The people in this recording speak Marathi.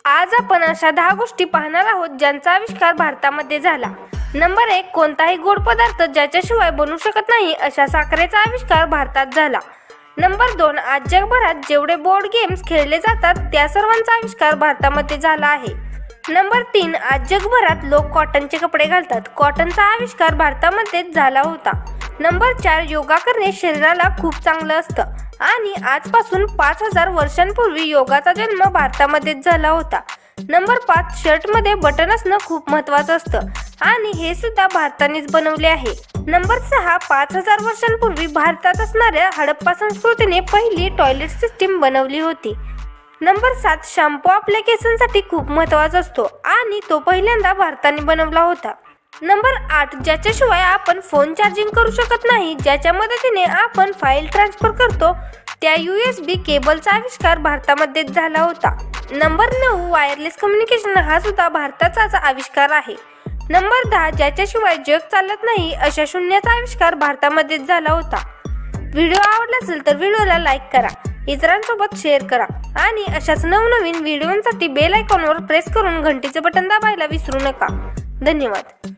आज आपण अशा 10 गोष्टी पाहणार आहोत ज्यांचा आविष्कार भारतामध्ये झाला. नंबर 1. कोणताही गोड पदार्थ ज्याच्याशिवाय बनू शकत नाही अशा साखरेचा आविष्कार भारतात झाला. नंबर 2. आज जगभरात जेवढे बोर्ड गेम्स खेळले जातात त्या सर्वांचा आविष्कार भारतामध्ये झाला आहे. नंबर 3. आज जगभरात लोक कॉटनचे कपडे घालतात. कॉटनचा आविष्कार भारतामध्येच झाला होता. नंबर 4. योगा करणे शरीराला खूप चांगलं असतं आणि आजपासून 5000 वर्षांपूर्वी योगाचा जन्म भारतामध्येच झाला होता. नंबर 5. शर्टमध्ये बटन असणं खूप महत्त्वाचं असतं आणि हे सुद्धा भारतानेच बनवले आहे. नंबर 6. 5000 वर्षांपूर्वी भारतात असणाऱ्या हडप्पा संस्कृतीने पहिली टॉयलेट सिस्टीम बनवली होती. नंबर 7. शॅम्पू आपल्या केसांसाठी खूप महत्त्वाचा असतो आणि तो पहिल्यांदा भारताने बनवला होता. नंबर 8. ज्याच्याशिवाय आपण फोन चार्जिंग करू शकत नाही, ज्याच्या मदतीने आपण फाईल ट्रान्सफर करतो, त्या USB केबलचा आविष्कार भारतामध्येच झाला होता. नंबर 9. वायरलेस कम्युनिकेशन हा सुद्धा भारताचाच आविष्कार आहे. नंबर 10. ज्याच्याशिवाय जग चालत नाही अशा शून्याचा आविष्कार भारतामध्येच झाला होता. व्हिडिओ आवडला असेल तर व्हिडिओला लाईक करा, इतरांसोबत शेअर करा आणि अशाच नवनवीन व्हिडिओंसाठी बेल आयकॉनवर प्रेस करून घंटीचे बटन दाबायला विसरू नका. धन्यवाद.